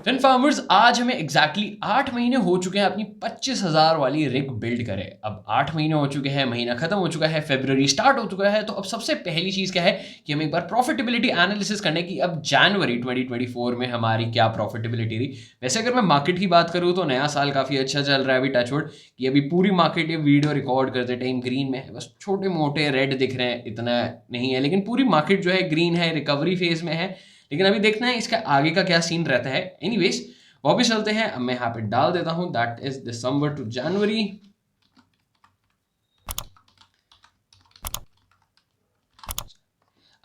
Fin farmers आज हमें exactly 8 महीने हो चुके हैं अपनी 25,000 वाली रिग बिल्ड करे। अब 8 महीने हो चुके हैं, महीना खत्म हो चुका है, फरवरी स्टार्ट हो चुका है। तो अब सबसे पहली चीज़ क्या है कि हमें एक बार प्रॉफिटेबिलिटी एनालिसिस करने की अब जनवरी 2024 में हमारी क्या प्रॉफिटेबिलिटी रही। वैसे अगर मैं मार्केट की बात करूँ तो नया साल काफ़ी अच्छा चल रहा है अभी टचवुड कि अभी पूरी मार्केट ये वीडियो रिकॉर्ड करते टाइम ग्रीन में है, बस छोटे मोटे रेड दिख रहे हैं, इतना नहीं है, लेकिन पूरी मार्केट जो है ग्रीन है, रिकवरी फेज में है। लेकिन अभी देखना है इसका आगे का क्या सीन रहता है। एनीवेज वापस चलते हैं। अब मैं यहाँ पे डाल देता हूं दैट इज दिसंबर टू जनवरी।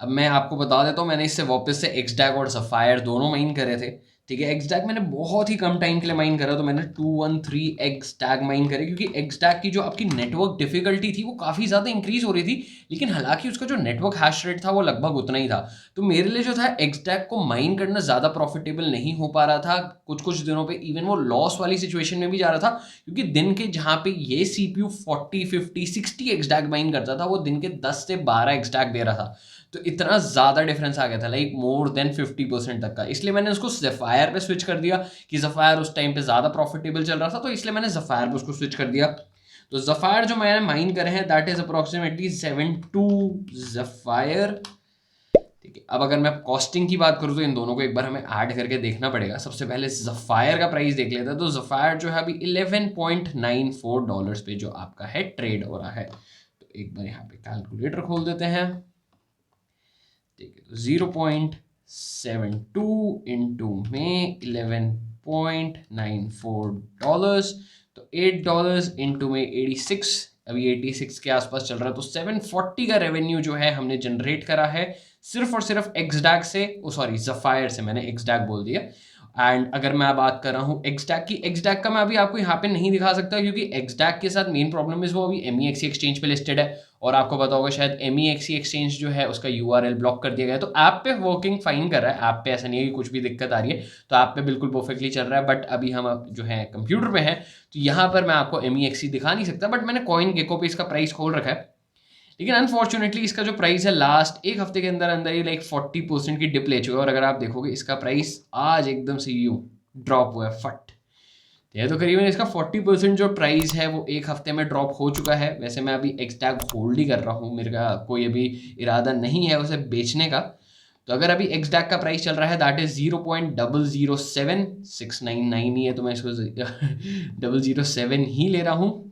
अब मैं आपको बता देता हूं मैंने इससे वापस से एक्सडैक और सफायर दोनों माइन करे थे। ठीक है, एक्सडैक मैंने बहुत ही कम टाइम के लिए माइन करा, तो मैंने 213 एक्सडैक माइन करे क्योंकि एक्सडैक की जो आपकी नेटवर्क डिफिकल्टी थी वो काफ़ी ज़्यादा इंक्रीज हो रही थी, लेकिन हालांकि उसका जो नेटवर्क हैश रेट था वो लगभग उतना ही था। तो मेरे लिए जो था एक्सडैक को माइन करना ज़्यादा प्रॉफिटेबल नहीं हो पा रहा था। कुछ कुछ दिनों पे इवन वो लॉस वाली सिचुएशन में भी जा रहा था, क्योंकि दिन के जहाँ पे ये CPU 40 50 60 एक्सडैक माइन करता था वो दिन के 10 से 12 एक्सडैक दे रहा था। तो इतना ज़्यादा डिफरेंस आ गया था, लाइक मोर देन 50% तक का। इसलिए मैंने उसको ज़फायर पे स्विच कर दिया कि ज़फायर उस टाइम पे ज़्यादा प्रॉफिटेबल चल रहा था, तो इसलिए मैंने ज़फायर पे उसको स्विच कर दिया। तो ज़फायर जो मैंने माइन करे हैं दैट इज़ अप्रॉक्सीमेटली 72 ज़फायर। ठीक है, अब अगर मैं कॉस्टिंग की बात करूँ तो इन दोनों को एक बार हमें ऐड करके देखना पड़ेगा। सबसे पहले ज़फायर का प्राइस देख लेते हैं। तो ज़फायर जो है अभी $11.94 पे जो आपका है ट्रेड हो रहा है। तो एक बार यहाँ पे कैलकुलेटर खोल देते हैं। ठीक है, तो 0.72 इंटू में $11.94, तो $8 इंटू में 86, अभी 86 के आसपास चल रहा है। तो 740 का रेवेन्यू जो है हमने जनरेट करा है सिर्फ और सिर्फ एक्सडैक से, सॉरी ज़फायर से, मैंने एक्सडैक बोल दिया। एंड अगर मैं बात कर रहा हूँ एक्सडैक की, एक्सडैक का मैं अभी आपको यहाँ पे नहीं दिखा सकता क्योंकि एक्सडैक के साथ मेन प्रॉब्लम इज वो अभी MEXC एक्सचेंज पे लिस्टेड है, और आपको पता होगा शायद MEXC एक्सचेंज जो है उसका URL ब्लॉक कर दिया गया है। तो ऐप पे वर्किंग फाइन कर रहा है, ऐप पे ऐसा नहीं है कि कुछ भी दिक्कत आ रही है, तो ऐप पे बिल्कुल परफेक्टली चल रहा है। बट अभी हम जो है कंप्यूटर पे हैं, तो यहाँ पर मैं आपको MEXC दिखा नहीं सकता, बट मैंने कॉइन गेको पे इसका प्राइस खोल रखा है। लेकिन अनफॉर्चुनेटली इसका जो प्राइस है लास्ट एक हफ्ते के अंदर अंदर ही लाइक 40% की डिप ले चुका है, और अगर आप देखोगे इसका प्राइस आज एकदम से यूं ड्रॉप हुआ है फट। ये तो करीबन इसका 40% जो प्राइस है वो एक हफ्ते में ड्रॉप हो चुका है। वैसे मैं अभी एक्सटैग होल्ड ही कर रहा हूँ, मेरे का कोई अभी इरादा नहीं है उसे बेचने का। तो अगर अभी एक्सटैग का प्राइस चल रहा है दैट इज 0.007699 ही है, तो मैं इसको 007 ही ले रहा हूँ।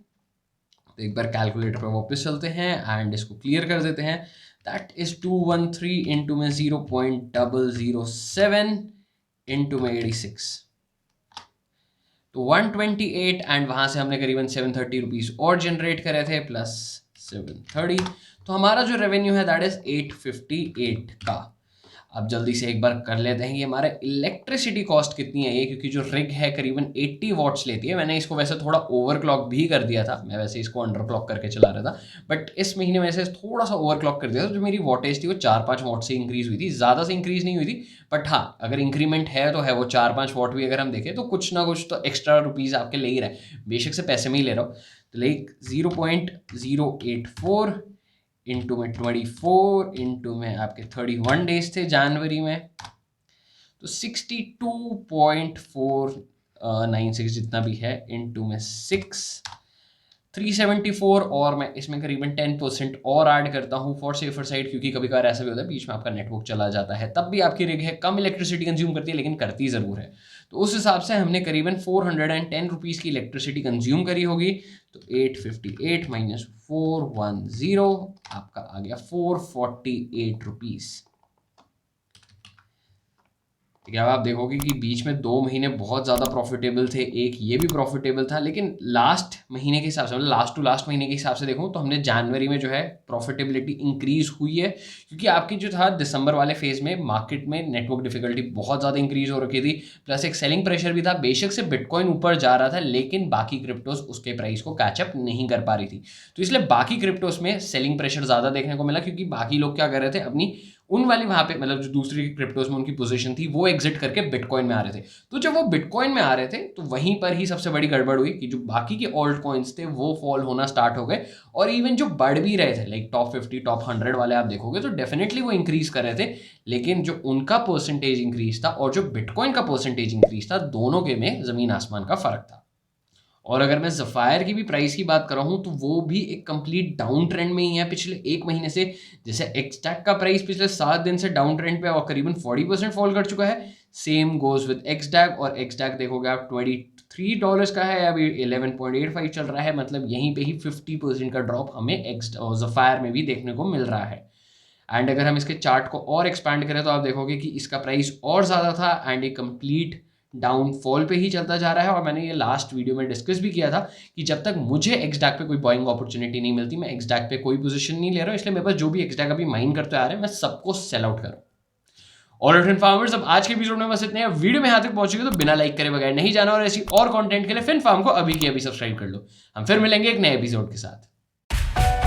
तो एक बार कैलकुलेटर पर वापस चलते हैं एंड इसको क्लियर कर देते हैं। दैट इज 213 इंटू में 0.007 इंटू में 86, तो 128, एंड वहां से हमने करीबन 730 रुपीज और जनरेट करे थे प्लस 730, तो हमारा जो रेवेन्यू है दैट इज 858 का। अब जल्दी से एक बार कर लेते हैं कि हमारे इलेक्ट्रिसिटी कॉस्ट कितनी है ये, क्योंकि जो रिग है करीबन 80 वॉट्स लेती है। मैंने इसको वैसे थोड़ा ओवरक्लॉक भी कर दिया था, मैं वैसे इसको अंडरक्लॉक करके चला रहा था, बट इस महीने में से थोड़ा सा ओवरक्लॉक कर दिया था। जो मेरी वॉटेज थी वो 4-5 वॉट से इंक्रीज हुई थी, ज़्यादा से इंक्रीज नहीं हुई थी, बट हाँ अगर इंक्रीमेंट है तो है। वो 4-5 वॉट भी अगर हम देखें तो कुछ ना कुछ तो एक्स्ट्रा रुपीज़ आपके ले ही रहा है, बेशक से पैसे में ही ले रहा हूँ। तो लाइक 0.084 इंटू में 24 इंटू में आपके 31 डेज थे जनवरी में, तो 62.496 जितना भी है इंटू में 374, और मैं इसमें करीबन 10% और ऐड करता हूँ फॉर सेफर साइड, क्योंकि कभी कभार ऐसा भी होता है बीच में आपका नेटवर्क चला जाता है, तब भी आपकी रिग है कम इलेक्ट्रिसिटी कंज्यूम करती है लेकिन करती ज़रूर है। तो उस हिसाब से हमने करीबन 410 रुपीज़ की इलेक्ट्रिसिटी कंज्यूम करी होगी। तो 858 माइनस 410 आपका आ गया 448 रुपीज़। ठीक है, अब आप देखोगे कि बीच में 2 महीने बहुत ज़्यादा प्रॉफिटेबल थे, एक ये भी प्रॉफिटेबल था, लेकिन लास्ट महीने के हिसाब से, मतलब लास्ट टू लास्ट महीने के हिसाब से देखूँ तो हमने जनवरी में जो है प्रॉफिटेबिलिटी इंक्रीज हुई है, क्योंकि आपकी जो था दिसंबर वाले फेज में मार्केट में नेटवर्क डिफिकल्टी बहुत ज़्यादा इंक्रीज हो रखी थी, प्लस एक सेलिंग प्रेशर भी था। बेशक से बिटकॉइन ऊपर जा रहा था लेकिन बाकी क्रिप्टोज उसके प्राइस को कैचअप नहीं कर पा रही थी, तो इसलिए बाकी क्रिप्टोज में सेलिंग प्रेशर ज़्यादा देखने को मिला, क्योंकि बाकी लोग क्या कर रहे थे, अपनी उन वाली वहाँ पे मतलब जो दूसरी क्रिप्टोज में उनकी पोजीशन थी वो एग्जिट करके बिटकॉइन में आ रहे थे। तो जब वो बिटकॉइन में आ रहे थे तो वहीं पर ही सबसे बड़ी गड़बड़ हुई कि जो बाकी के ऑल्ट कॉइन्स थे वो फॉल होना स्टार्ट हो गए, और इवन जो बढ़ भी रहे थे लाइक टॉप 50 टॉप 100 वाले आप देखोगे तो डेफिनेटली वो इंक्रीज कर रहे थे, लेकिन जो उनका परसेंटेज इंक्रीज था और जो बिटकॉइन का परसेंटेज इंक्रीज था, दोनों के में जमीन आसमान का फर्क था। और अगर मैं ज़फ़ायर की भी प्राइस की बात कर रहा हूँ तो वो भी एक कंप्लीट डाउन ट्रेंड में ही है पिछले एक महीने से। जैसे एक्सटैक का प्राइस पिछले 7 दिन से डाउन ट्रेंड पे और करीबन 40% फॉल कर चुका है, सेम गोज विद एक्सटैक। और एक्सटैक देखोगे आप $23 का है, अभी 11.85 चल रहा है, मतलब यहीं पे ही 50% का ड्रॉप हमें ज़फ़ायर में भी देखने को मिल रहा है। एंड अगर हम इसके चार्ट को और एक्सपैंड करें तो आप देखोगे कि इसका प्राइस और ज़्यादा था एंड ये कंप्लीट डाउनफॉल पे ही चलता जा रहा है। और मैंने ये लास्ट वीडियो में डिस्कस भी किया था कि जब तक मुझे एक्सडैक पे कोई बाइंग अपॉर्चुनिटी नहीं मिलती, मैं एक्सडैक पे कोई पोजीशन नहीं ले रहा हूँ, इसलिए मेरे पास जो भी एक्सडैक अभी माइन करते आ रहे हैं मैं सबको सेल आउट करूँ। ऑलराइट फार्मर्स, अब आज के एपिसोड में बस इतने हैं। वीडियो में यहाँ तक पहुंचेगी तो बिना लाइक करे बगैर नहीं जाना, और ऐसी और कंटेंट के लिए फिन फार्म को अभी की अभी सब्सक्राइब कर लो। हम फिर मिलेंगे एक नए एपिसोड के साथ।